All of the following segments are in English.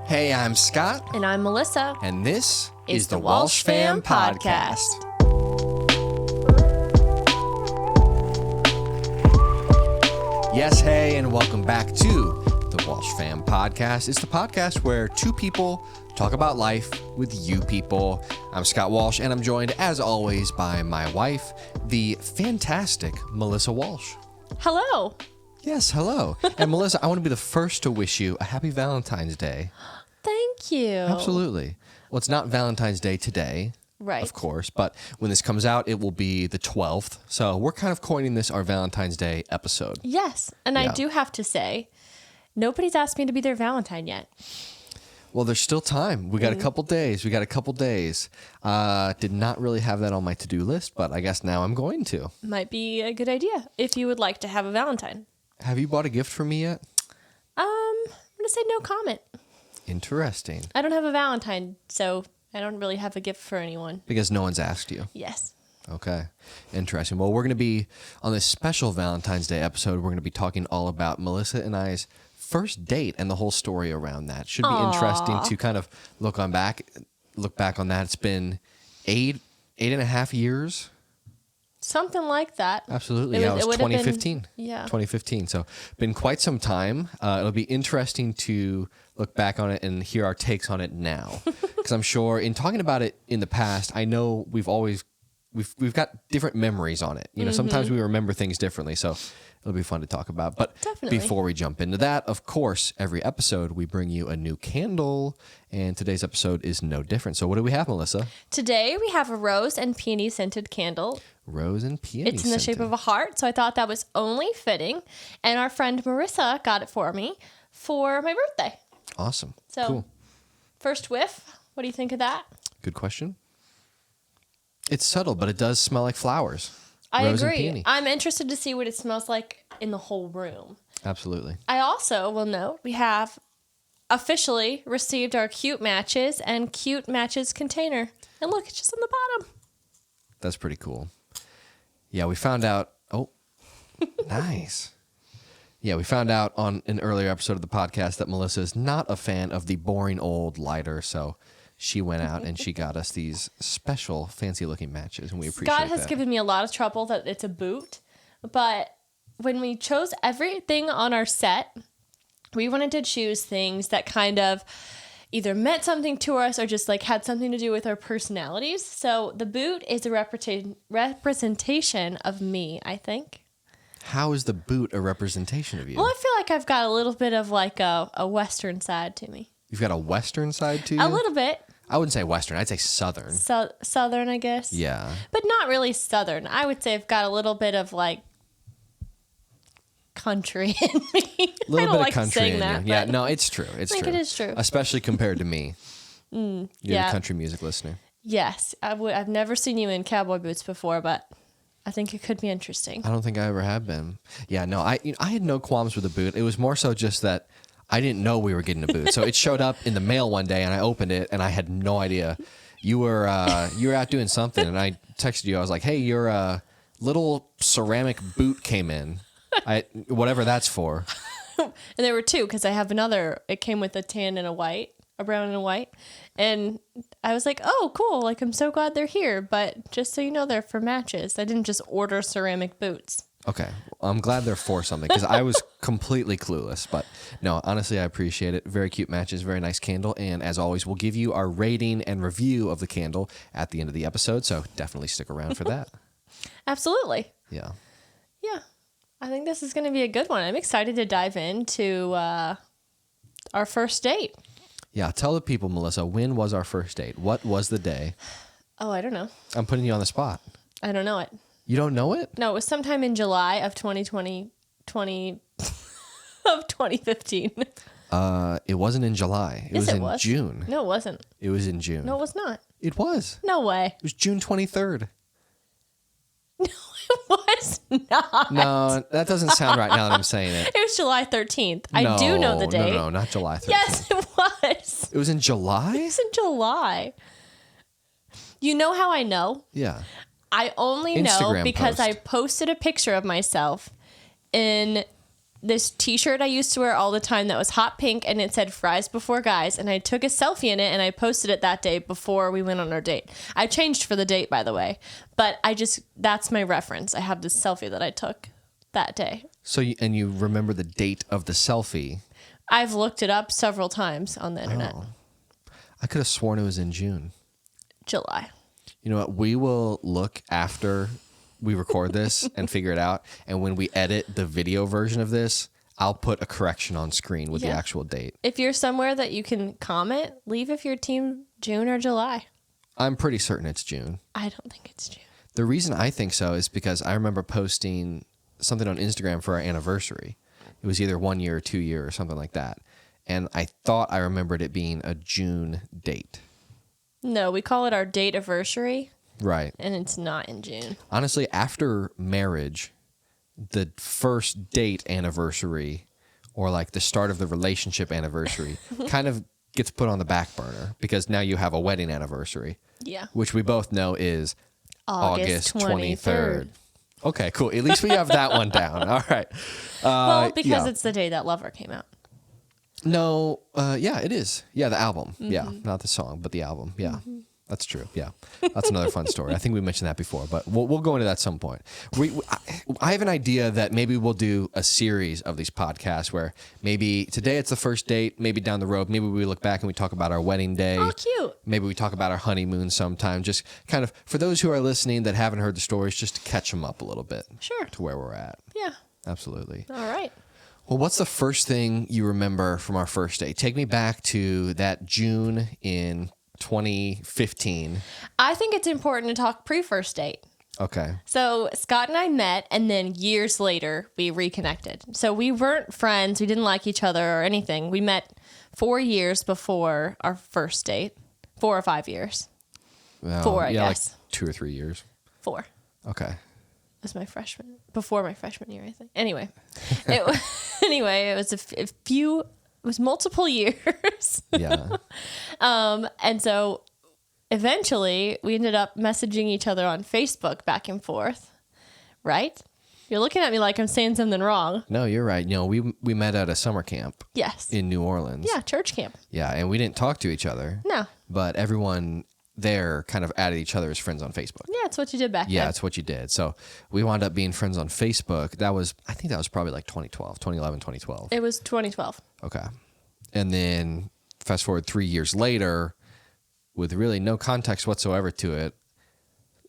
Hey, I'm Scott. And I'm Melissa. And this is the Walsh Fam Podcast. Yes, hey, and welcome back to the Walsh Fam Podcast. It's the podcast where two people talk about life with you people. I'm Scott Walsh, and I'm joined, as always, by my wife, the fantastic Melissa Walsh. Hello. Yes, hello. And Melissa, I want to be the first to wish you a happy Valentine's Day. Thank you. Absolutely. Well, it's not Valentine's Day today, right? Of course, but when this comes out, it will be the 12th. So we're kind of coining this our Valentine's Day episode. Yes, and I do have to say, nobody's asked me to be their Valentine yet. Well, there's still time. We got a couple days. Did not really have that on my to-do list, but I guess now I'm going to. Might be a good idea if you would like to have a Valentine. Have you bought a gift for me yet? I'm going to say no comment. Interesting. I don't have a Valentine, so I don't really have a gift for anyone. Because no one's asked you. Yes. Okay. Interesting. Well, we're going to be, on this special Valentine's Day episode, we're going to be talking all about Melissa and I's first date and the whole story around that. Should be interesting to kind of look back on that. It's been eight and a half years. Something like that. Absolutely. It was 2015. 2015. So been quite some time. It'll be interesting to look back on it and hear our takes on it now. Because I'm sure in talking about it in the past, I know we've got different memories on it. You know, sometimes we remember things differently. So it'll be fun to talk about. But definitely, before we jump into that, of course, every episode we bring you a new candle. And today's episode is no different. So what do we have, Melissa? Today we have a rose and peony scented candle. Rose and peony It's in the shape of a heart, so I thought that was only fitting. And our friend Marissa got it for me for my birthday. Awesome. So, cool. First whiff, what do you think of that? Good question. It's subtle, but it does smell like flowers. I Rose agree. And peony. I'm interested to see what it smells like in the whole room. Absolutely. I also will note we have officially received our cute matches and cute matches container. And look, it's just on the bottom. That's pretty cool. Yeah, we found out. Oh, nice. Yeah, we found out on an earlier episode of the podcast that Melissa is not a fan of the boring old lighter, so she went out and she got us these special, fancy-looking matches, and we appreciate that. Scott has given me a lot of trouble that it's a boot, but when we chose everything on our set, we wanted to choose things that kind of either meant something to us or just like had something to do with our personalities. So the boot is a representation of me, I think. How is the boot a representation of you? Well, I feel like I've got a little bit of like a Western side to me. You've got a Western side to you? A little bit. I wouldn't say Western. I'd say Southern. Southern, I guess. Yeah. But not really Southern. I would say I've got a little bit of like country in me. A little bit like of country in that, you. Yeah, no, it's true. It's I think true. it is true. Especially compared to me. You're yeah. a country music listener. Yes. I've never seen you in cowboy boots before, but I think it could be interesting. I don't think I ever have been. Yeah, no, I had no qualms with the boot. It was more so just that I didn't know we were getting a boot. So it showed up in the mail one day, and I opened it, and I had no idea. You were out doing something, and I texted you. I was like, hey, your little ceramic boot came in. Whatever that's for. And there were two, because I have another. It came with a tan and a white, a brown and a white. And I was like, oh, cool. Like, I'm so glad they're here. But just so you know, they're for matches. I didn't just order ceramic boots. Okay. Well, I'm glad they're for something, because I was completely clueless. But no, honestly, I appreciate it. Very cute matches, very nice candle. And as always, we'll give you our rating and review of the candle at the end of the episode. So definitely stick around for that. Absolutely. Yeah. Yeah. I think this is going to be a good one. I'm excited to dive into our first date. Yeah, tell the people, Melissa, when was our first date? What was the day? Oh, I don't know. I'm putting you on the spot. I don't know it. You don't know it? No, it was sometime in July of 2015. It wasn't in July. It was in June. No, it wasn't. It was in June. No, it was not. It was. No way. It was June 23rd. No, it was not. No, that doesn't sound right now that I'm saying it. It was July 13th. I do know the date. No, not July 13th. Yes, it was. It was in July? It was in July. You know how I know? Yeah. I only know Instagram because post. I posted a picture of myself in this t-shirt I used to wear all the time that was hot pink and it said fries before guys, and I took a selfie in it and I posted it that day before we went on our date. I changed for the date, by the way, but that's my reference. I have this selfie that I took that day. So you remember the date of the selfie? I've looked it up several times on the internet. Oh. I could have sworn it was in June. July. You know what? We will look after we record this and figure it out. And when we edit the video version of this, I'll put a correction on screen with the actual date. If you're somewhere that you can comment, leave if you're team June or July. I'm pretty certain it's June. I don't think it's June. The reason I think so is because I remember posting something on Instagram for our anniversary. It was either 1 year or 2 year or something like that. And I thought I remembered it being a June date. No, we call it our date anniversary. Right. And it's not in June. Honestly, after marriage, the first date anniversary or like the start of the relationship anniversary kind of gets put on the back burner because now you have a wedding anniversary. Yeah. Which we both know is August 23rd. 23rd. Okay, cool. At least we have that one down. All right. Well, because it's the day that Lover came out. No, yeah, it is. Yeah, the album. Mm-hmm. Yeah, not the song, but the album. Yeah, that's true. Yeah, that's another fun story. I think we mentioned that before, but we'll go into that at some point. I have an idea that maybe we'll do a series of these podcasts where maybe today it's the first date, maybe down the road, maybe we look back and we talk about our wedding day. Oh, cute. Maybe we talk about our honeymoon sometime. Just kind of for those who are listening that haven't heard the stories, just to catch them up a little bit. Sure. To where we're at. Yeah. Absolutely. All right. Well, what's the first thing you remember from our first date? Take me back to that June in 2015. I think it's important to talk pre-first date. Okay. So Scott and I met, and then years later, we reconnected. So we weren't friends. We didn't like each other or anything. We met 4 years before our first date. 4 or 5 years. Well, 4, I guess. Like 2 or 3 years. 4. Okay. It was before my freshman year, I think. Anyway, it was multiple years. Yeah. And so eventually we ended up messaging each other on Facebook back and forth, right? You're looking at me like I'm saying something wrong. No, you're right. You know, we met at a summer camp. Yes. In New Orleans. Yeah, church camp. Yeah, and we didn't talk to each other. No. But everyone there kind of added each other as friends on Facebook. Yeah, that's what you did back then. Yeah, that's what you did. So we wound up being friends on Facebook. I think that was probably like 2011, 2012. It was 2012. Okay. And then fast forward 3 years later, with really no context whatsoever to it,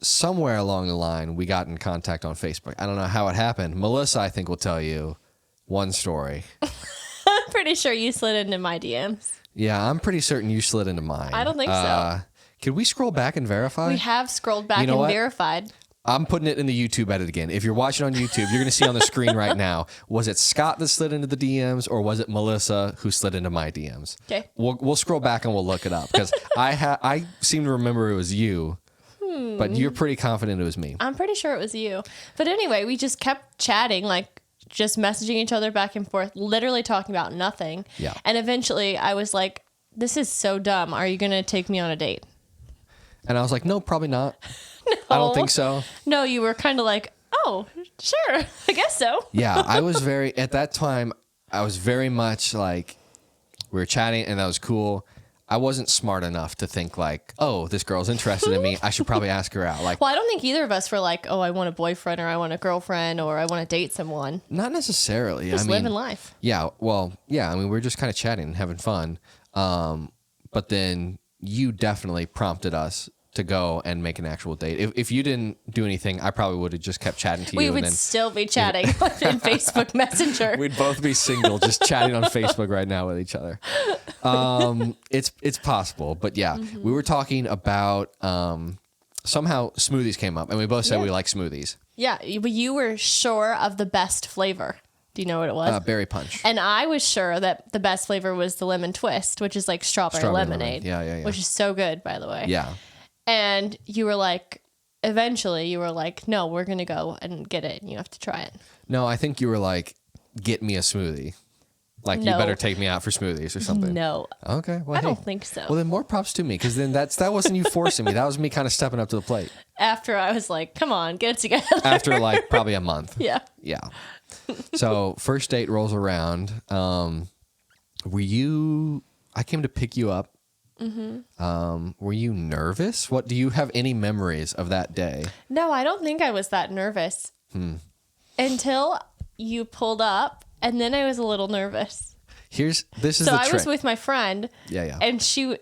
somewhere along the line, we got in contact on Facebook. I don't know how it happened. Melissa, I think, will tell you one story. I'm pretty sure you slid into my DMs. Yeah, I'm pretty certain you slid into mine. I don't think so. Could we scroll back and verify? We have scrolled back and verified. I'm putting it in the YouTube edit again. If you're watching on YouTube, you're going to see on the screen right now, was it Scott that slid into the DMs or was it Melissa who slid into my DMs? Okay. We'll scroll back and we'll look it up because I seem to remember it was you, but you're pretty confident it was me. I'm pretty sure it was you. But anyway, we just kept chatting, like just messaging each other back and forth, literally talking about nothing. Yeah. And eventually I was like, this is so dumb. Are you going to take me on a date? And I was like, no, probably not. No. I don't think so. No, you were kind of like, oh, sure, I guess so. Yeah, at that time, I was very much like, we were chatting and that was cool. I wasn't smart enough to think like, oh, this girl's interested in me. I should probably ask her out. Like, well, I don't think either of us were like, oh, I want a boyfriend or I want a girlfriend or I want to date someone. Not necessarily. Just living life. Yeah, well, yeah, I mean, we were just kind of chatting and having fun. But then you definitely prompted us to go and make an actual date. If you didn't do anything, I probably would have just kept chatting to you. We would still be chatting in Facebook Messenger. We'd both be single, just chatting on Facebook right now with each other. It's possible, but yeah, we were talking about somehow smoothies came up, and we both said we like smoothies. Yeah, but you were sure of the best flavor. Do you know what it was? Berry punch. And I was sure that the best flavor was the lemon twist, which is like strawberry lemonade. Yeah. Which is so good, by the way. Yeah. And you were like, eventually you were like, no, we're going to go and get it and you have to try it. No, I think you were like, get me a smoothie. Like, No. you better take me out for smoothies or something. No. Okay. Well, I don't think so. Well, then more props to me because then that wasn't you forcing me. That was me kind of stepping up to the plate. After I was like, come on, get it together. After like probably a month. Yeah. Yeah. So first date rolls around. I came to pick you up. Mm-hmm. Were you nervous? Do you have any memories of that day? No, I don't think I was that nervous. Until you pulled up, and then I was a little nervous. This is so the I trick. was with my friend. Yeah. And you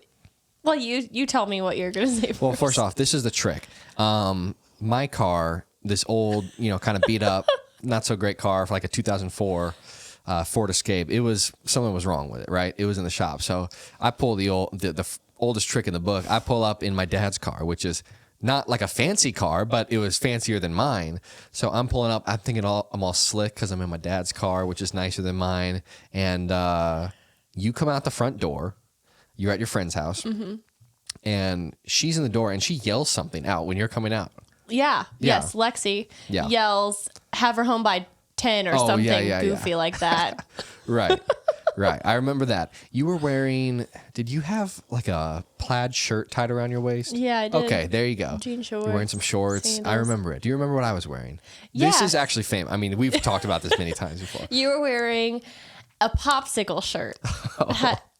tell me what you're going to say first. Well, first off, this is the trick. My car, this old, kind of beat up, not so great car for like a 2004 Ford Escape. Something was wrong with it, right? It was in the shop. So I pull the oldest trick in the book. I pull up in my dad's car, which is not like a fancy car, but it was fancier than mine. So I'm pulling up. I'm thinking I'm all slick because I'm in my dad's car, which is nicer than mine. And you come out the front door. You're at your friend's house. Mm-hmm. And she's in the door, and she yells something out when you're coming out. Yeah. Yes. Lexi yells, have her home by 10 or something goofy like that. Right. I remember that. You were wearing, did you have like a plaid shirt tied around your waist? Yeah, I did. Okay, there you go. Jean shorts. You're wearing some shorts. Sandals. I remember it. Do you remember what I was wearing? Yeah. This is actually famous. I mean, we've talked about this many times before. You were wearing a popsicle shirt.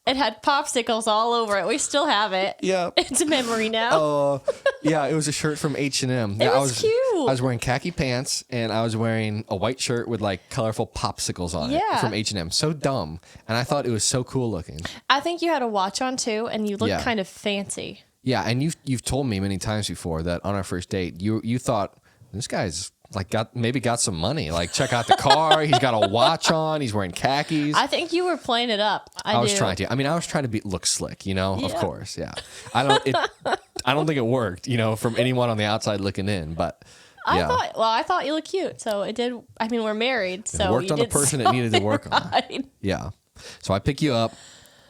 It had popsicles all over it. We still have it. Yeah. It's a memory now. Yeah, it was a shirt from H&M. It was cute. I was wearing khaki pants, and I was wearing a white shirt with like colorful popsicles on it from H&M. So dumb. And I thought it was so cool looking. I think you had a watch on too, and you looked kind of fancy. Yeah, and you've told me many times before that on our first date, you thought, this guy's like got some money. Like, check out the car. He's got a watch on. He's wearing khakis. I think you were playing it up. I was trying to. I mean, I was trying to look slick, of course. Yeah. I don't think it worked, from anyone on the outside looking in, but yeah. I thought you looked cute. So it did. I mean, we're married, so it worked on the person it needed to work on. Yeah. So I pick you up.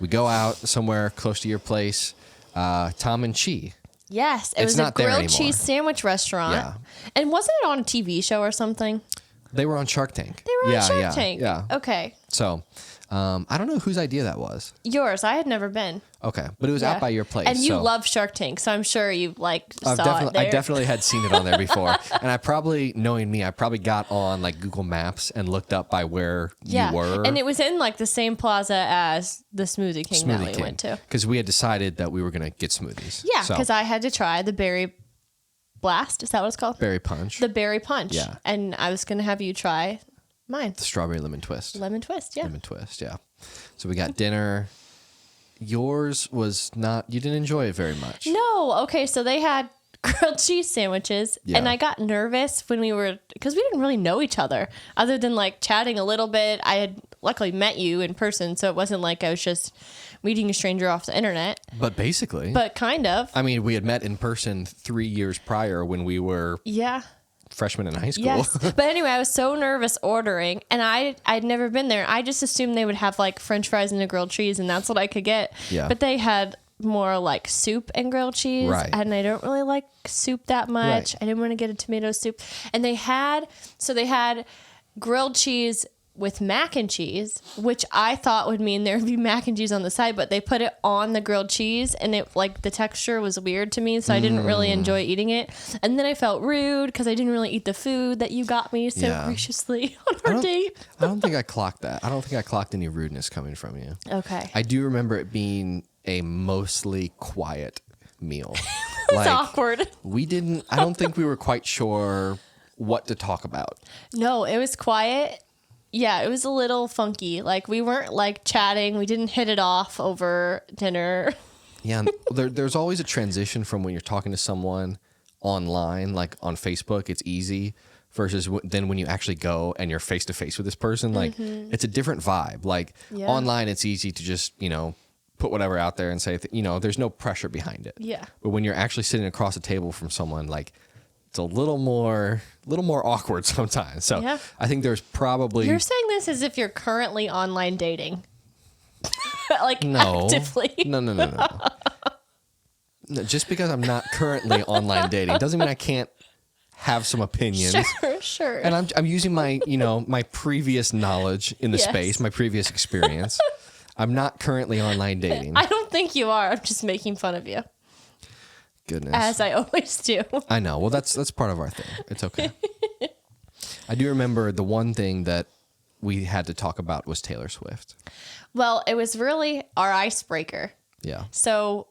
We go out somewhere close to your place. Tom and Chi. Yes, it was a grilled cheese sandwich restaurant. Yeah. And wasn't it on a TV show or something? They were on Shark Tank. They were on Shark Tank. Yeah. Okay. So, I don't know whose idea that was. Yours. I had never been. Okay, but it was out by your place. And you love Shark Tank, so I'm sure you saw it there. I definitely had seen it on there before. And I probably, knowing me, I probably got on like Google Maps and looked up by where you were. And it was in like the same plaza as the Smoothie King that we went to. Because we had decided that we were going to get smoothies. Yeah, because I had to try the berry blast. Is that what it's called? Berry punch. The berry punch. Yeah. And I was going to have you try mine. The strawberry lemon twist. Lemon twist, yeah. Lemon twist, yeah. So we got dinner. Yours was not, you didn't enjoy it very much. No. Okay. So they had grilled cheese sandwiches and I got nervous because we didn't really know each other other than like chatting a little bit. I had luckily met you in person. So it wasn't like I was just meeting a stranger off the internet. But basically. But kind of. I mean, we had met in person 3 years prior when we were freshmen in high school. Yes. But anyway, I was so nervous ordering and I'd never been there. I just assumed they would have like French fries and a grilled cheese and that's what I could get. Yeah. But they had more like soup and grilled cheese. Right. And I don't really like soup that much. Right. I didn't want to get a tomato soup. And they had grilled cheese with mac and cheese, which I thought would mean there would be mac and cheese on the side, but they put it on the grilled cheese and it like the texture was weird to me. So I didn't really enjoy eating it. And then I felt rude because I didn't really eat the food that you got me so graciously on our date. I don't think I clocked that. I don't think I clocked any rudeness coming from you. Okay. I do remember it being a mostly quiet meal. It's awkward. I don't think we were quite sure what to talk about. No, it was quiet. Yeah, it was a little funky. Like we weren't like chatting. We didn't hit it off over dinner. Yeah, there's always a transition from when you're talking to someone online, like on Facebook, it's easy, versus then when you actually go and you're face to face with this person, like it's a different vibe. Like online, it's easy to just, put whatever out there and say, there's no pressure behind it. Yeah. But when you're actually sitting across a table from someone, like it's a little more awkward sometimes. So I think there's probably... You're saying this as if you're currently online dating. Like actively. No. No, just because I'm not currently online dating doesn't mean I can't have some opinions. Sure. And I'm using my, my previous knowledge in the space, my previous experience. I'm not currently online dating. I don't think you are. I'm just making fun of you. Goodness. As I always do. I know. Well, that's part of our thing. It's okay. I do remember the one thing that we had to talk about was Taylor Swift. Well, it was really our icebreaker. Yeah. So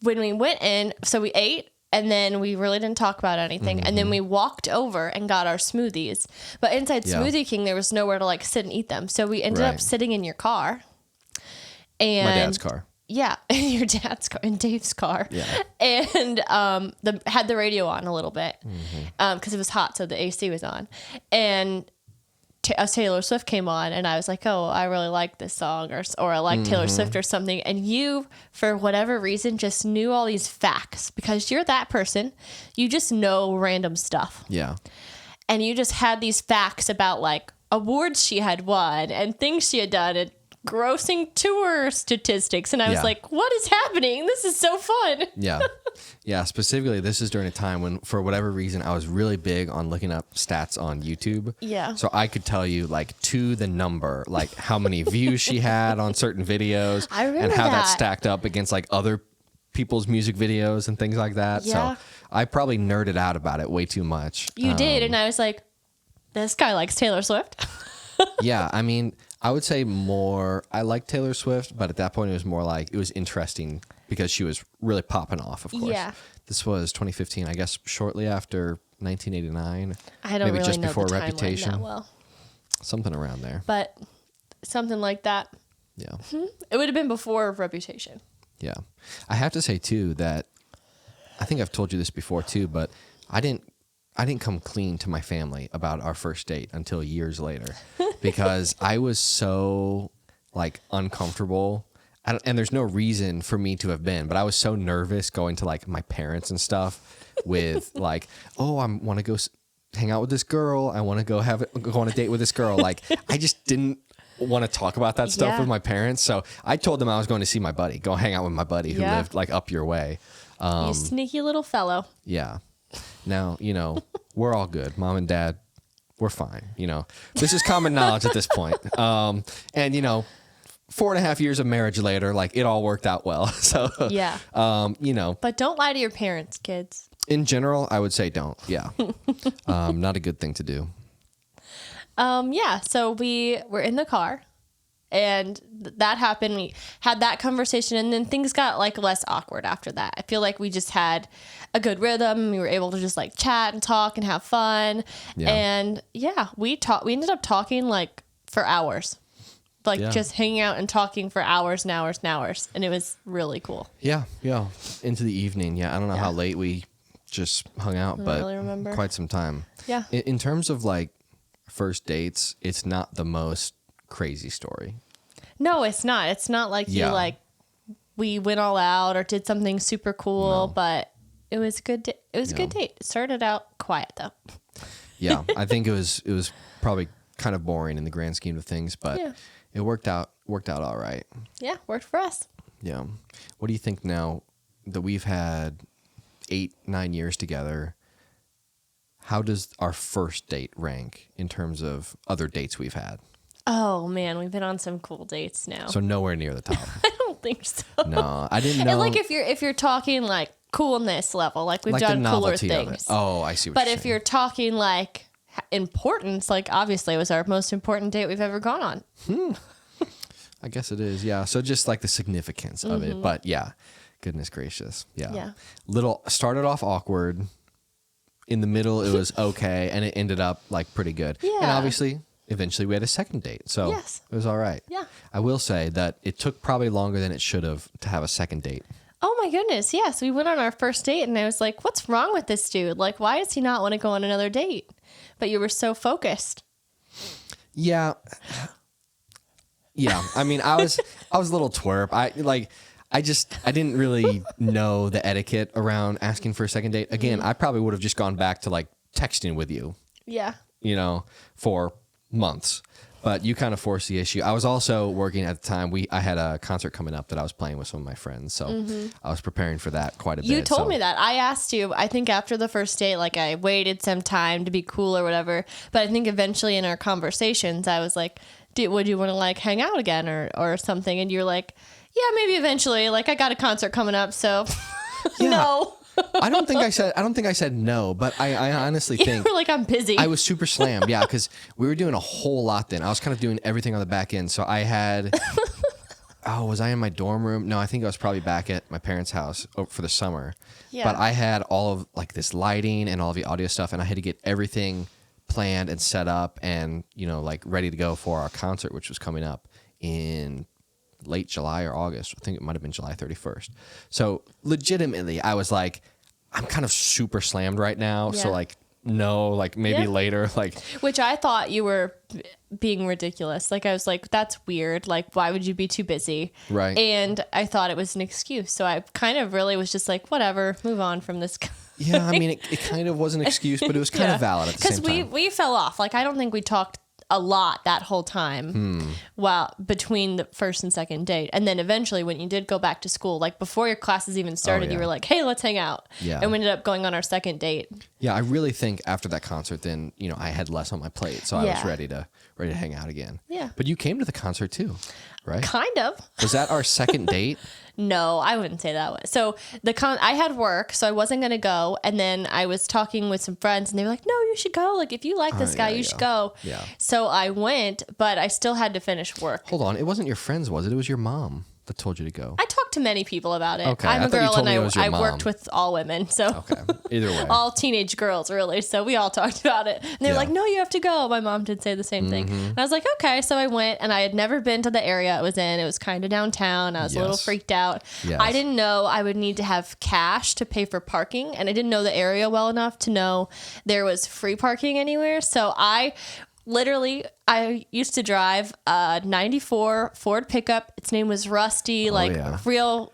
when we went in, so we ate and then we really didn't talk about anything. Mm-hmm. And then we walked over and got our smoothies. But inside Smoothie King, there was nowhere to like sit and eat them. So we ended up sitting in your car. And my dad's car. Yeah, in your dad's car, in Dave's car. Yeah. And had the radio on a little bit because it was hot, so the AC was on. And Taylor Swift came on, and I was like, oh, I really like this song, or I like Taylor Swift or something. And you, for whatever reason, just knew all these facts because you're that person. You just know random stuff. Yeah. And you just had these facts about like awards she had won and things she had done and grossing tour statistics. And I was like, what is happening? This is so fun. Yeah. Yeah. Specifically, this is during a time when, for whatever reason, I was really big on looking up stats on YouTube. Yeah. So I could tell you, like, to the number, like, how many views she had on certain videos. I remember and how that that stacked up against, like, other people's music videos and things like that. Yeah. So I probably nerded out about it way too much. You did. And I was like, this guy likes Taylor Swift. Yeah. I mean, I would say more, I like Taylor Swift, but at that point it was more like, it was interesting because she was really popping off, of course. Yeah. This was 2015, I guess, shortly after 1989. I don't maybe really just know before the timeline Reputation. that well. Something around there. But something like that. Yeah. It would have been before Reputation. Yeah. I have to say, too, that I think I've told you this before, too, but I didn't come clean to my family about our first date until years later because I was so like uncomfortable and there's no reason for me to have been, but I was so nervous going to like my parents and stuff with like, oh, I want to go hang out with this girl. I want to go on a date with this girl. Like I just didn't want to talk about that stuff with my parents. So I told them I was going to see my buddy, go hang out with my buddy who lived like up your way. You sneaky little fellow. Yeah. Now, we're all good. Mom and Dad, we're fine. This is common knowledge at this point. And, 4.5 years of marriage later, like it all worked out well. So, yeah. But don't lie to your parents, kids. In general, I would say don't. Yeah. Not a good thing to do. Yeah. So we were in the car. And that happened. We had that conversation, and then things got like less awkward after that. I feel like we just had a good rhythm. We were able to just like chat and talk and have fun. Yeah. And we ended up talking like for hours, just hanging out and talking for hours and hours and hours, and it was really cool. Yeah, into the evening. Yeah, I don't know how late we just hung out, but really remember. Quite some time. Yeah. In terms of like first dates, it's not the most crazy story. No, it's not. It's not like you we went all out or did something super cool, but it was good. It was a good date. It started out quiet though. Yeah, I think it was probably kind of boring in the grand scheme of things, but it worked out all right. Yeah, worked for us. Yeah. What do you think now that we've had 8-9 years together? How does our first date rank in terms of other dates we've had? Oh man, we've been on some cool dates now. So nowhere near the top. I don't think so. No, I didn't know. And like if you're talking like coolness level, like we've done cooler things. Oh, I see what but you're if saying. you're talking like importance, like obviously it was our most important date we've ever gone on. I guess it is. Yeah. So just like the significance of it, but yeah, goodness gracious. Yeah. Started off awkward. In the middle, it was okay, and it ended up like pretty good. Yeah. And obviously, eventually we had a second date, so it was all right. Yeah. I will say that it took probably longer than it should have to have a second date. Oh my goodness, yes. We went on our first date and I was like, what's wrong with this dude? Like, why does he not want to go on another date? But you were so focused. Yeah. Yeah. I mean, I was a little twerp. I didn't really know the etiquette around asking for a second date. Again, I probably would have just gone back to like texting with you. Yeah. For months. But you kind of forced the issue. I was also working at the time. I had a concert coming up that I was playing with some of my friends. So I was preparing for that quite a bit. You told me that. I asked you, I think after the first date, like I waited some time to be cool or whatever. But I think eventually in our conversations, I was like, would you want to like hang out again or something? And you're like, yeah, maybe eventually. Like I got a concert coming up, so no. I don't think I said no, but I honestly You think were like, I'm busy. I was super slammed. Yeah, because we were doing a whole lot then. I was kind of doing everything on the back end. So I had, was I in my dorm room? No, I think I was probably back at my parents' house for the summer. Yeah. But I had all of like this lighting and all of the audio stuff, and I had to get everything planned and set up and, like ready to go for our concert, which was coming up in late July or August. I think it might have been July 31st. So legitimately, I was like, I'm kind of super slammed right now. Yeah. So like, no, like maybe later, like. Which I thought you were being ridiculous. Like I was like, that's weird. Like, why would you be too busy? Right. And I thought it was an excuse. So I kind of really was just like, whatever, move on from this guy. Yeah, I mean, it kind of was an excuse, but it was kind of valid at the same time. Because we fell off. Like, I don't think we talked a lot that whole time between the first and second date. And then eventually when you did go back to school, like before your classes even started, you were like, hey, let's hang out. Yeah. And we ended up going on our second date. Yeah, I really think after that concert, then, I had less on my plate. So I was ready to hang out again. Yeah. But you came to the concert too, right? Kind of. Was that our second date? No, I wouldn't say that way. So I had work, so I wasn't going to go. And then I was talking with some friends and they were like, no, you should go. Like, if you like this guy, you should go. Yeah. So I went, but I still had to finish work. Hold on. It wasn't your friends, was it? It was your mom that told you to go. I talked to many people about it. Okay, I'm I a thought you girl told and me it was your I mom. worked with all women. So Okay. Either way. all teenage girls, really. So we all talked about it. And they were like, no, you have to go. My mom did say the same thing. And I was like, okay. So I went and I had never been to the area it was in. It was kind of downtown. I was a little freaked out. Yes. I didn't know I would need to have cash to pay for parking. And I didn't know the area well enough to know there was free parking anywhere. So I used to drive a 94 Ford pickup. Its name was Rusty, real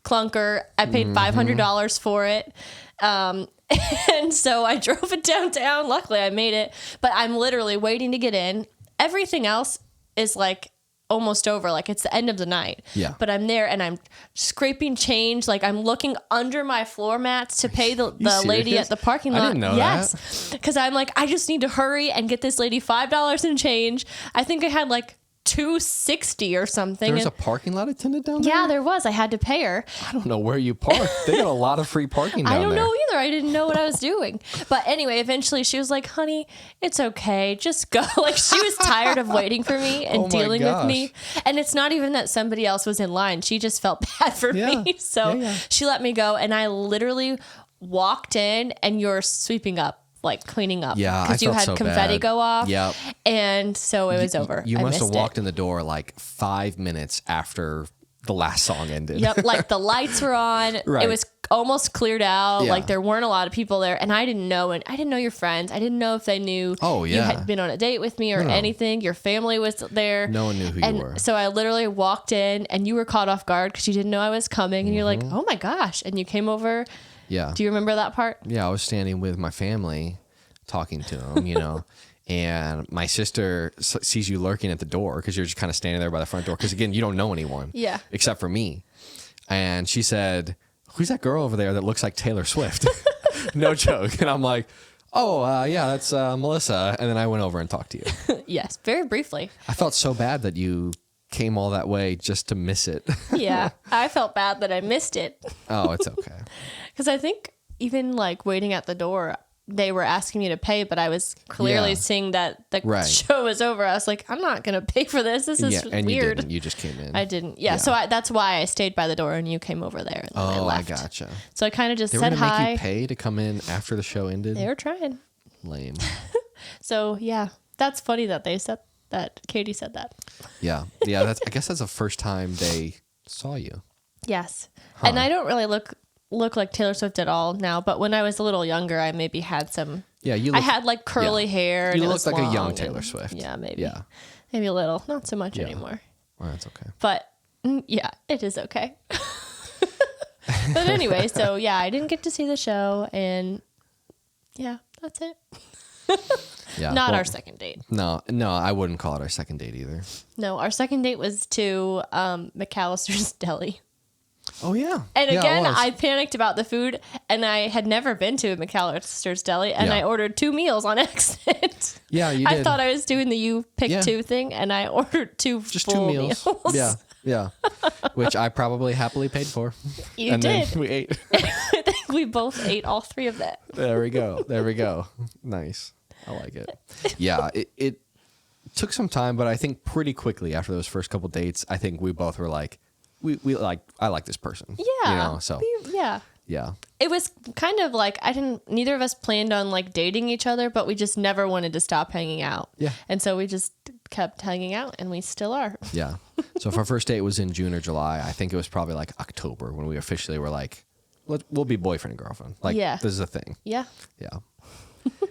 clunker. I paid $500 for it. And so I drove it downtown. Luckily I made it, but I'm literally waiting to get in. Everything else is like almost over. Like it's the end of the night. Yeah. But I'm there and I'm scraping change. Like I'm looking under my floor mats to pay the lady serious? at the parking lot. I didn't know yes. Because I'm like, I just need to hurry and get this lady $5 in change. I think I had like $2.60 or something. There's a parking lot attendant down there? Yeah, there was. I had to pay her. I don't know where you parked. They got a lot of free parking down there. I don't know either. I didn't know what I was doing. But anyway, eventually she was like, honey, it's okay. Just go. Like she was tired of waiting for me and dealing with me. And it's not even that somebody else was in line. She just felt bad for me. So she let me go. And I literally walked in and you're sweeping up. Like cleaning up. Yeah, because you had so confetti bad. go off. Yep. And so it was over. You I must have missed walked it. in the door like 5 minutes after the last song ended. Yep, like the lights were on. Right. It was almost cleared out. Yeah. Like there weren't a lot of people there, and I didn't know. And I didn't know your friends. I didn't know if they knew you had been on a date with me or anything. Your family was there. No one knew who you were. So I literally walked in, and you were caught off guard because you didn't know I was coming, and you're like, "Oh my gosh!" And you came over. Yeah. Do you remember that part? Yeah, I was standing with my family, talking to them, and my sister sees you lurking at the door because you're just kind of standing there by the front door. Because again, you don't know anyone, except for me. And she said, "Who's that girl over there that looks like Taylor Swift?" No joke. And I'm like, "Oh, yeah, that's Melissa." And then I went over and talked to you. Yes, very briefly. I felt so bad that you came all that way just to miss it. Yeah, I felt bad that I missed it. Oh, it's okay. Because I think even like waiting at the door, they were asking me to pay, but I was clearly seeing that the show was over. I was like, I'm not going to pay for this. This is and weird. You didn't. You just came in. I didn't. Yeah. So that's why I stayed by the door and you came over there. And then I left. I gotcha. So I kind of just They said were gonna hi. make you pay to come in after the show ended? They were trying. Lame. So yeah, that's funny that they said that. Katie said that. Yeah. I guess that's the first time they saw you. Yes. And I don't really look like Taylor Swift at all now, but when I was a little younger, I maybe had some. Yeah, I had like curly hair. You and looked like a young Taylor Swift. Yeah, maybe. Yeah. Maybe a little, not so much anymore. Well, that's okay. But yeah, it is okay. But anyway, so yeah, I didn't get to see the show, and yeah, that's it. Yeah. Not our second date. No, I wouldn't call it our second date either. No, our second date was to McAllister's Deli. Oh yeah. And Yeah, again, it was. I panicked about the food, and I had never been to McAllister's Deli, and I ordered 2 meals on accident. Yeah, you did. I thought I was doing the you pick 2 thing, and I ordered 2 just full 2 meals. Yeah. Which I probably happily paid for. You and did. Then we ate. I think We both ate all 3 of that. There we go. There we go. Nice. I like it. Yeah, it took some time, but I think pretty quickly after those first couple dates, I think we both were like, I like this person. Yeah. You know, so Yeah. yeah. It was kind of like neither of us planned on like dating each other, but we just never wanted to stop hanging out. Yeah. And so we just kept hanging out, and we still are. Yeah. So if our first date was in June or July, I think it was probably like October when we officially were like, we'll be boyfriend and girlfriend. Like, Yeah. this is a thing. Yeah. Yeah.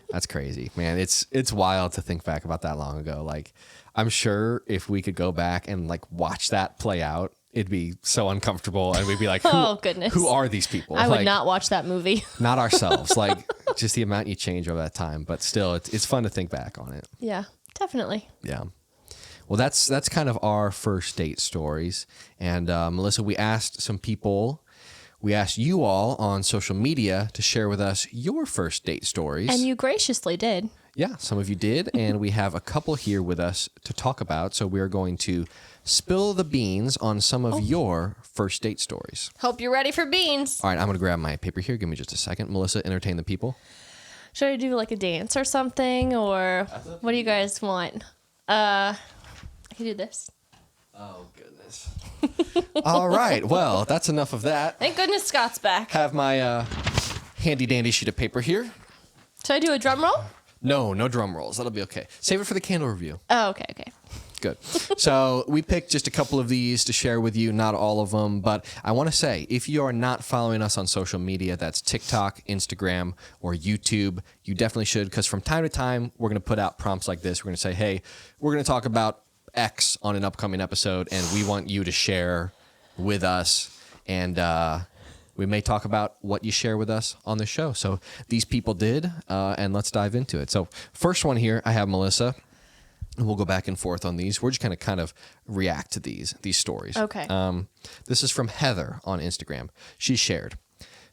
That's crazy, man. It's wild to think back about that long ago. Like, I'm sure if we could go back and like watch that play out, it'd be so uncomfortable, and we'd be like, Oh, goodness. Who are these people? I would Like, not watch that movie. not ourselves. Like, just the amount you change over that time. But still, it's fun to think back on it. Yeah, definitely. Yeah. Well, that's kind of our first date stories. And Melissa, we asked you all on social media to share with us your first date stories. And you graciously did. Yeah, some of you did. And we have a couple here with us to talk about. So we're going to spill the beans on some of your first date stories. Hope you're ready for beans. All right, I'm going to grab my paper here. Give me just a second. Melissa, entertain the people. Should I do like a dance or something, or what do you guys want? I can do this. Oh, goodness. All right. Well, that's enough of that. Thank goodness Scott's back. Have my handy dandy sheet of paper here. Should I do a drum roll? No drum rolls. That'll be okay. Save it for the candle review. Oh, okay. Good. So we picked just a couple of these to share with you, not all of them. But I want to say, if you are not following us on social media, that's TikTok, Instagram, or YouTube, you definitely should, because from time to time, we're going to put out prompts like this. We're going to say, hey, we're going to talk about X on an upcoming episode, and we want you to share with us. And we may talk about what you share with us on the show. So these people did, and let's dive into it. So first one here, I have Melissa. And we'll go back and forth on these. We're just going to kind of react to these stories. Okay. This is from Heather on Instagram. She shared,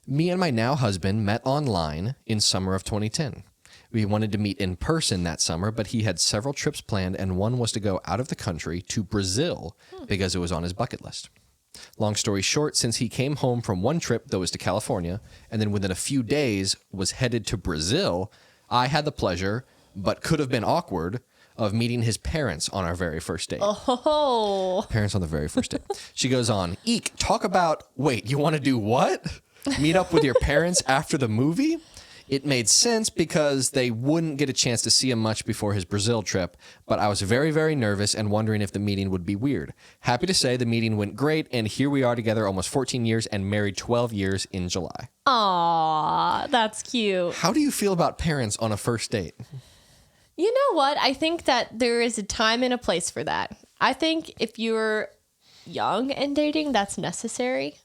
me and my now husband met online in summer of 2010. We wanted to meet in person that summer, but he had several trips planned, and one was to go out of the country to Brazil because it was on his bucket list. Long story short, since he came home from one trip that was to California, and then within a few days was headed to Brazil, I had the pleasure, but could have been awkward, of meeting his parents on our very first date. Oh. Parents on the very first date. She goes on, eek, talk about, wait, you want to do what? Meet up with your parents after the movie? It made sense because they wouldn't get a chance to see him much before his Brazil trip, but I was very, very nervous and wondering if the meeting would be weird. Happy to say the meeting went great, and here we are together almost 14 years and married 12 years in July. Aw, that's cute. How do you feel about parents on a first date? You know what? I think that there is a time and a place for that. I think if you're young and dating, that's necessary.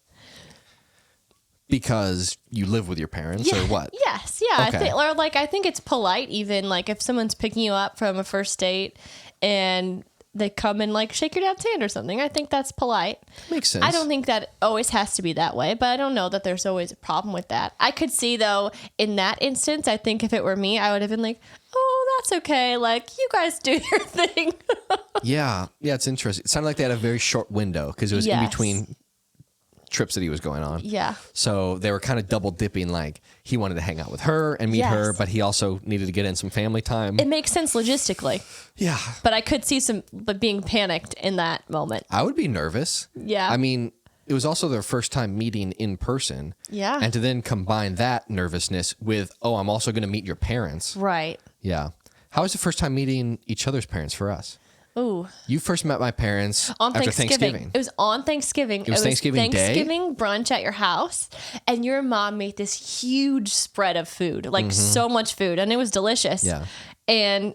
Because you live with your parents, or what? Yes, yeah. Okay. I think it's polite, even like if someone's picking you up from a first date and they come and like shake your dad's hand or something. I think that's polite. Makes sense. I don't think that always has to be that way, but I don't know that there's always a problem with that. I could see though, in that instance, I think if it were me, I would have been like, oh, that's okay. Like, you guys do your thing. Yeah, it's interesting. It sounded like they had a very short window because it was in Yes. between trips that he was going on. Yeah. So they were kind of double dipping. Like, he wanted to hang out with her and meet Yes. her, but he also needed to get in some family time. It makes sense logistically, Yeah. but I could see some being panicked in that moment. I would be nervous. Yeah. I mean, it was also their first time meeting in person. Yeah. And to then combine that nervousness with, oh, I'm also going to meet your parents. Right. Yeah. How was the first time meeting each other's parents for us? Ooh. You first met my parents On after Thanksgiving. It was on Thanksgiving. It was Thanksgiving Day? Thanksgiving brunch at your house, and your mom made this huge spread of food, like so much food, and it was delicious. Yeah. And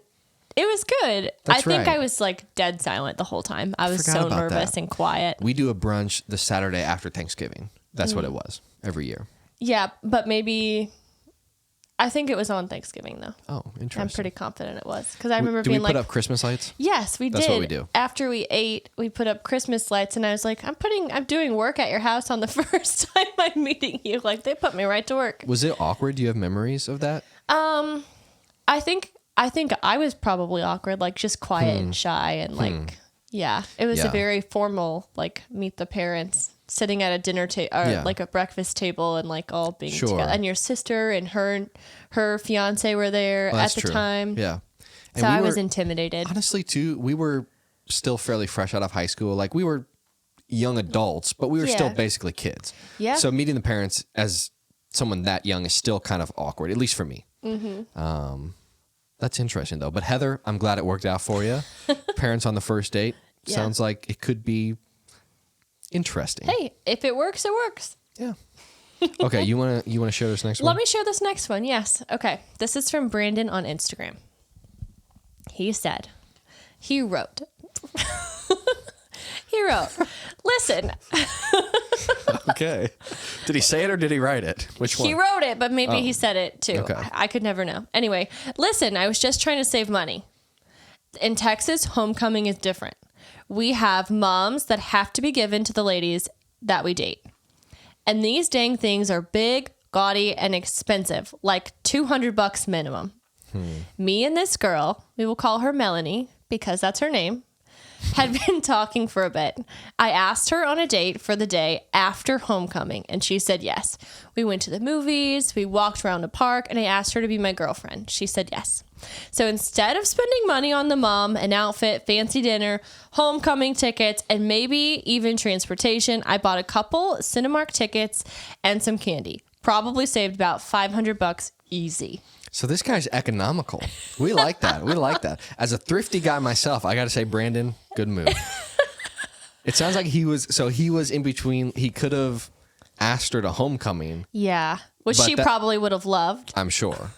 it was good. That's I think right. I was like dead silent the whole time. I was forgot so about nervous that. and quiet. We do a brunch the Saturday after Thanksgiving. That's what it was every year. Yeah, but maybe I think it was on Thanksgiving though. Oh, interesting. I'm pretty confident it was because I remember Do we being put like, up Christmas lights? yes, we That's did. what we do. After we ate, we put up Christmas lights, and I was like, I'm doing work at your house on the first time I'm meeting you. Like, they put me right to work. Was it awkward? Do you have memories of that? I think I was probably awkward, like just quiet and shy, and like, yeah, it was Yeah. a very formal, like, meet the parents sitting at a dinner table or like a breakfast table and like all being together. And your sister and her fiance were there at the time. Yeah. And so I was intimidated. Honestly, too, we were still fairly fresh out of high school. Like we were young adults, but we were still basically kids. Yeah. So meeting the parents as someone that young is still kind of awkward, at least for me. That's interesting, though. But Heather, I'm glad it worked out for you. Parents on the first date. Sounds like it could be interesting. Hey, if it works, it works. Yeah. Okay, you wanna share this next one? Let me share this next one. Yes. Okay. This is from Brandon on Instagram. He wrote, listen. Okay. Did he say it or did he write it? Which one? He wrote it, but maybe he said it too. Okay. I could never know. Anyway, listen, I was just trying to save money. In Texas, homecoming is different. We have moms that have to be given to the ladies that we date. And these dang things are big, gaudy, and expensive, like $200 minimum. Me and this girl, we will call her Melanie because that's her name, had been talking for a bit. I asked her on a date for the day after homecoming, and she said yes. We went to the movies, we walked around the park, and I asked her to be my girlfriend. She said yes. So instead of spending money on the mom, an outfit, fancy dinner, homecoming tickets, and maybe even transportation, I bought a couple Cinemark tickets and some candy. Probably saved about $500 easy. So this guy's economical. We like that. We like that. As a thrifty guy myself, I got to say, Brandon, good move. It sounds like he was in between. He could have asked her to homecoming. Yeah, which she probably would have loved. I'm sure.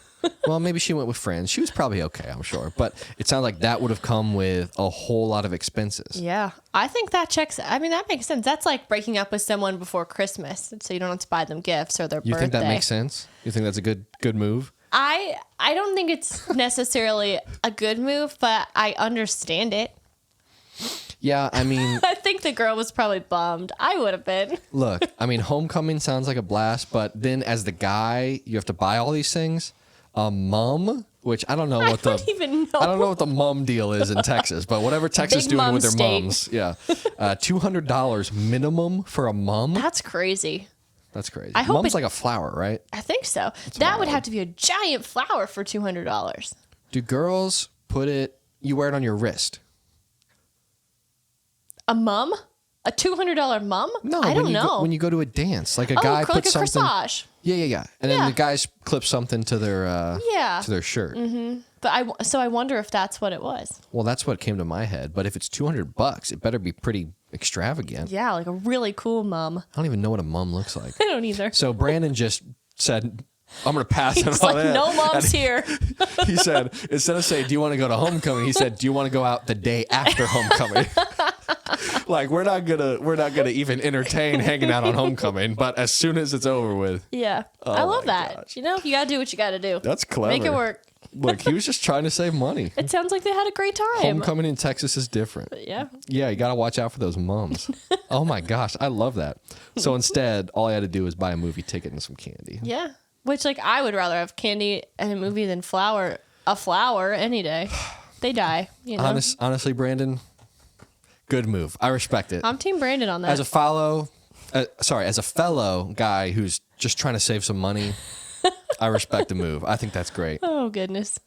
Well, maybe she went with friends. She was probably okay, I'm sure. But it sounds like that would have come with a whole lot of expenses. Yeah, I think that checks. I mean, that makes sense. That's like breaking up with someone before Christmas, so you don't have to buy them gifts or their birthday. You think that makes sense? You think that's a good move? I don't think it's necessarily a good move, but I understand it. Yeah, I mean... I think the girl was probably bummed. I would have been. Look, I mean, homecoming sounds like a blast, but then as the guy, you have to buy all these things. A mum, which I don't know what I don't even know. I don't know what the mum deal is in Texas, but whatever Texas Big doing with their state. mums. Yeah. $200 minimum for a mum? That's crazy. That's crazy. I hope Mum's like a flower, right? I think so. That would have to be a giant flower for $200. Do girls you wear it on your wrist? A mum? A $200 mum? No, I don't know. When you go to a dance, like a guy puts like a something. corsage. Yeah. And then the guys clip something to their shirt. Mm-hmm. But I wonder if that's what it was. Well, that's what came to my head. But if it's $200, it better be pretty extravagant. Yeah, like a really cool mum. I don't even know what a mum looks like. I don't either. So Brandon just said, I'm going to pass on He's all like, that. no mom's here. He said, instead of saying, do you want to go to homecoming? He said, do you want to go out the day after homecoming? Like, we're not gonna even entertain hanging out on homecoming, but as soon as it's over with. Yeah. I love that. Gosh. You know, you got to do what you got to do. That's clever. Make it work. Look, he was just trying to save money. It sounds like they had a great time. Homecoming in Texas is different. Yeah. Yeah, you got to watch out for those mums. Oh my gosh, I love that. So instead, all I had to do was buy a movie ticket and some candy. Yeah. Which, like, I would rather have candy and a movie than a flower any day. They die, you know. Honestly, Brandon, good move. I respect it. I'm Team Brandon on that. As a fellow guy who's just trying to save some money, I respect the move. I think that's great. Oh, goodness.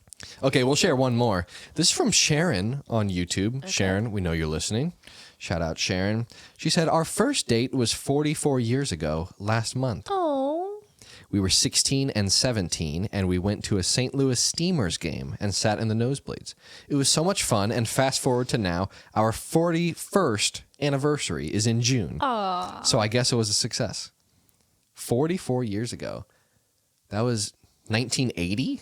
Okay, we'll share one more. This is from Sharon on YouTube. Okay. Sharon, we know you're listening. Shout out, Sharon. She said, our first date was 44 years ago last month. Oh. We were 16 and 17, and we went to a St. Louis Steamers game and sat in the nosebleeds. It was so much fun, and fast forward to now, our 41st anniversary is in June. Aww. So I guess it was a success. 44 years ago. That was 1980?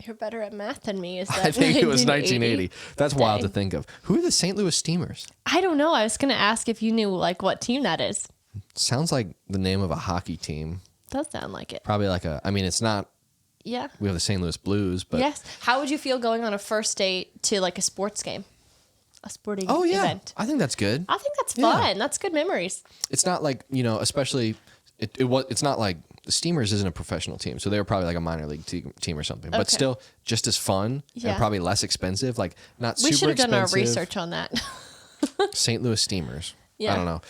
You're better at math than me. Is that I think it was 1980. That's wild to think of. Who are the St. Louis Steamers? I don't know. I was going to ask if you knew like what team that is. Sounds like the name of a hockey team. Does sound like it. Probably like it's not. Yeah. We have the St. Louis Blues, but. Yes. How would you feel going on a first date to like a sports game? A sporting event? I think that's good. I think that's fun. Yeah. That's good memories. It's not like, especially, it's not like the Steamers isn't a professional team, so they were probably like a minor league team or something, but still just as fun and probably less expensive, like not super expensive. We should have done our research on that. St. Louis Steamers. Yeah. I don't know.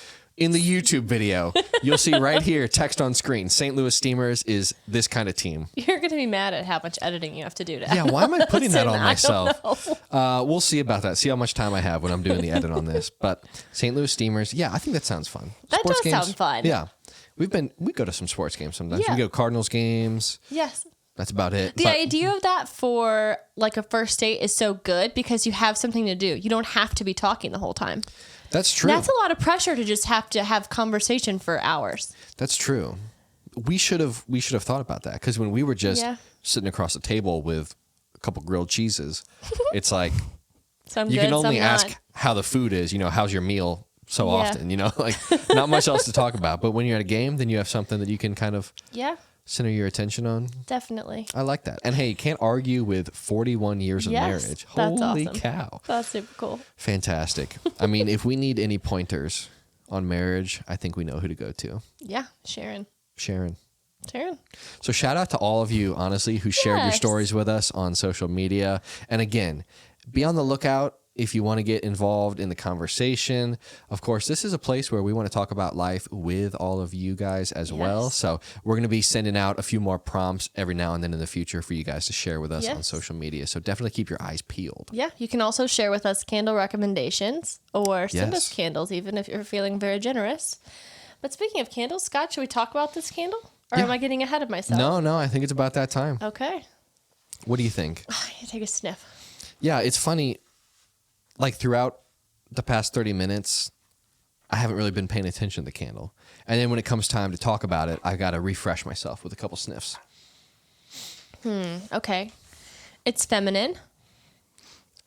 In the YouTube video, you'll see right here, text on screen, St. Louis Steamers is this kind of team. You're going to be mad at how much editing you have to do to Yeah, why am I putting that on I myself? don't know. We'll see about that. See how much time I have when I'm doing the edit on this. But St. Louis Steamers, yeah, I think that sounds fun. That does sound fun. Yeah. We go to some sports games sometimes. Yeah. We go to Cardinals games. Yes. That's about it. The idea of that for like a first date is so good because you have something to do. You don't have to be talking the whole time. That's true. That's a lot of pressure to just have to have conversation for hours. That's true. We should have thought about that because when we were just sitting across the table with a couple grilled cheeses, it's like Some you good, can only some ask not. how the food is. How's your meal so often? Like not much else to talk about. But when you're at a game, then you have something that you can kind of center your attention on. Definitely. I like that. And hey, you can't argue with 41 years of marriage. That's Holy awesome. cow. That's super cool. Fantastic. I mean, if we need any pointers on marriage, I think we know who to go to. Yeah, Sharon. So shout out to all of you, honestly, who shared your Yes. stories with us on social media. And again, be on the lookout if you want to get involved in the conversation. Of course, this is a place where we want to talk about life with all of you guys as well. So we're going to be sending out a few more prompts every now and then in the future for you guys to share with us on social media. So definitely keep your eyes peeled. Yeah, you can also share with us candle recommendations or send us Yes. candles, even if you're feeling very generous. But speaking of candles, Scott, should we talk about this candle? Or am I getting ahead of myself? No, I think it's about that time. Okay. What do you think? I need to take a sniff. Yeah, it's funny. Like throughout the past 30 minutes, I haven't really been paying attention to the candle. And then when it comes time to talk about it, I got to refresh myself with a couple sniffs. Okay. It's feminine.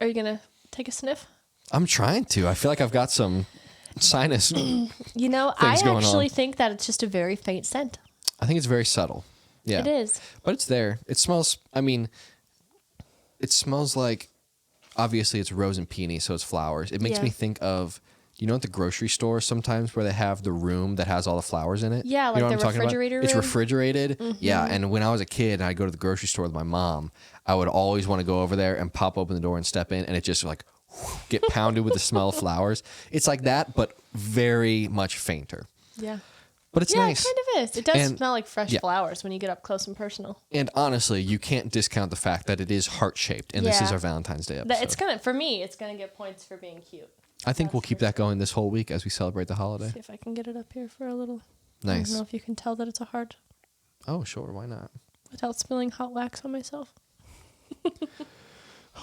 Are you going to take a sniff? I'm trying to. I feel like I've got some sinus. I Things going actually on. think that it's just a very faint scent. I think it's very subtle. Yeah. It is. But it's there. It smells like, obviously it's rose and peony, so it's flowers. It makes me think of, at the grocery store sometimes where they have the room that has all the flowers in it? Yeah, You know like what the I'm talking about? refrigerator It's room? refrigerated. Yeah, and when I was a kid and I'd go to the grocery store with my mom, I would always want to go over there and pop open the door and step in, and it just like get pounded with the smell of flowers. It's like that, but very much fainter. Yeah. But it's nice. It kind of is. It does And- smell like fresh yeah. flowers when you get up close and personal. And honestly, you can't discount the fact that it is heart-shaped, and this is Yeah. our Valentine's Day episode. It's gonna, for me, it's gonna get points for being cute. I think we'll keep that going this whole week as we celebrate the holiday. See if I can get it up here for a little. I Nice. don't know if you can tell that it's a heart Oh, sure. Why not? without spilling hot wax on myself.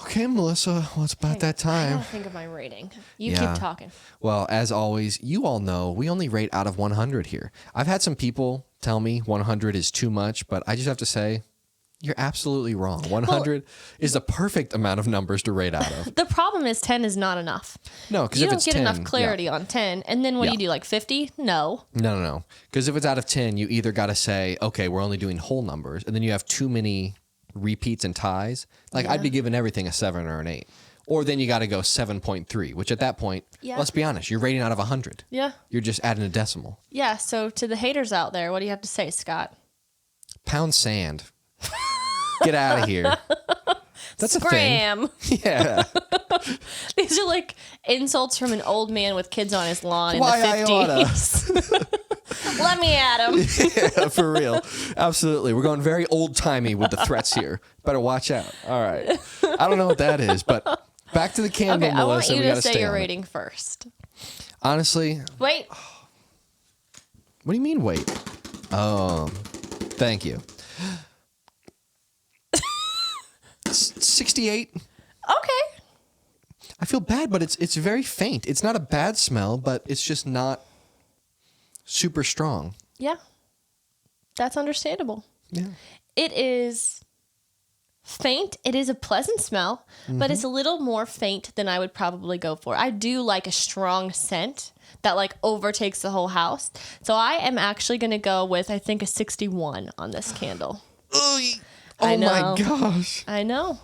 Okay, Melissa. Well, it's about that I time. gotta think of my rating. You Yeah. keep talking. Well, as always, you all know we only rate out of 100 here. I've had some people tell me 100 is too much, but I just have to say, you're absolutely wrong. 100 is the perfect amount of numbers to rate out of. The problem is 10 is not enough. No, because You if don't it's get 10, enough clarity on 10. And then what do Yeah. you do, like 50? No. No. Because if it's out of 10, you either got to say, okay, we're only doing whole numbers, and then you have too many repeats and ties. Like I'd be giving everything a 7 or an 8. Or then you got to go 7.3, which at that point, let's be honest, you're rating out of 100. Yeah. You're just adding a decimal. Yeah. So to the haters out there, what do you have to say, Scott? Pound sand. Get out of here. That's a Scram. thing. Yeah. These are like insults from an old man with kids on his lawn Why in I the 50s. Let me at him. Yeah, for real. Absolutely. We're going very old timey with the threats here. Better watch out. All right. I don't know what that is, but back to the candle, Okay, I want Melissa. you We to got to say stay your on it. rating first. Honestly, Wait. what do you mean wait? Oh, thank you. 68. Okay. I feel bad, but it's very faint. It's not a bad smell, but it's just not super strong. Yeah. That's understandable. Yeah. It is faint. It is a pleasant smell, but it's a little more faint than I would probably go for. I do like a strong scent that like overtakes the whole house. So I am actually going to go with, I think, a 61 on this candle. Oh I my know. gosh. I know.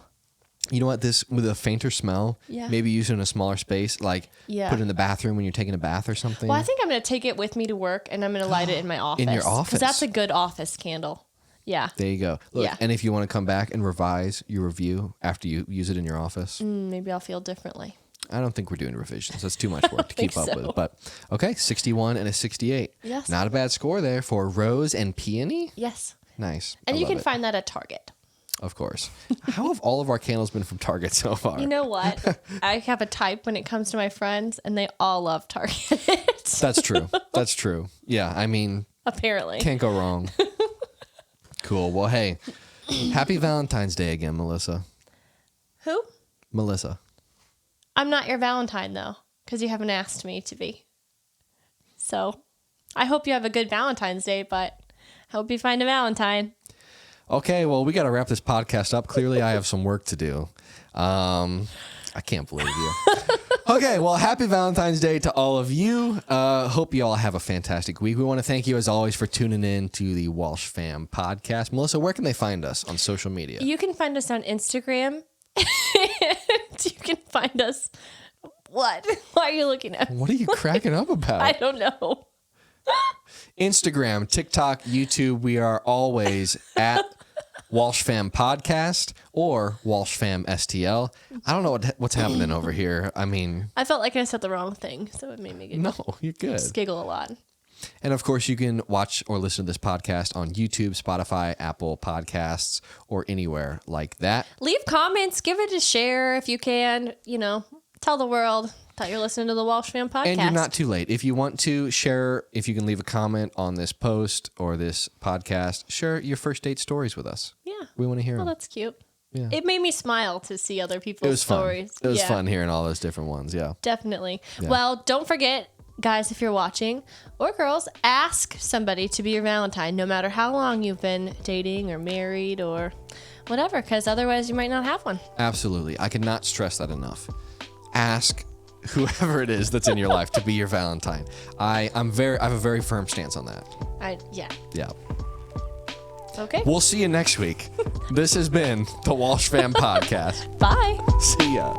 You know what? This with a fainter smell, Yeah. maybe use it in a smaller space, like Yeah. put it in the bathroom when you're taking a bath or something. Well, I think I'm going to take it with me to work and I'm going to light it in my office. your office? Because that's a good office candle. Yeah. There you go. Look, Yeah. and if you want to come back and revise your review after you use it in your office, Maybe I'll feel differently. I don't think we're doing revisions. That's too much work to keep up with. But okay, 61 and a 68. Yes. Not a bad score there for Rose and Peony. Yes. Nice. And I you love can it. find that at Target. Of course. How have all of our candles been from Target so far? You know what? I have a type when it comes to my friends, and they all love Target. That's true. That's true. Yeah, I mean, Apparently. can't go wrong. Cool. Well, hey, happy Valentine's Day again, Melissa. Who? Melissa. I'm not your Valentine, though, because you haven't asked me to be. So I hope you have a good Valentine's Day, but I hope you find a Valentine. Okay, well, we got to wrap this podcast up. Clearly, I have some work to do. I can't believe you. Okay, well, happy Valentine's Day to all of you. Hope you all have a fantastic week. We want to thank you, as always, for tuning in to the Walsh Fam Podcast. Melissa, where can they find us on social media? You can find us on Instagram. You can find us. What? Why are you looking at me? What are you cracking up about? I don't know. Instagram, TikTok, YouTube. We are always at Walsh Fam Podcast or Walsh Fam STL. I don't know what's happening over here. I mean, I felt like I said the wrong thing, so it made me no, you're good. giggle a lot. And of course, you can watch or listen to this podcast on YouTube, Spotify, Apple Podcasts, or anywhere like that. Leave comments, give it a share if you can. You know, tell the world that you're listening to the Walsh Fam Podcast. And you're not too late. If you want to share, if you can leave a comment on this post or this podcast, share your first date stories with us. Yeah. We want to hear Oh, them. that's cute. Yeah. It made me smile to see other It people's was fun. stories. It was Yeah, fun hearing all those different ones. Yeah. Definitely. Yeah. Well, don't forget, guys, if you're watching, or girls, ask somebody to be your Valentine, no matter how long you've been dating or married or whatever, because otherwise you might not have one. Absolutely. I cannot stress that enough. Ask whoever it is that's in your life to be your Valentine. I have a very firm stance on that. Yeah. Yeah. Okay. We'll see you next week. This has been the Walsh Fam Podcast. Bye. See ya.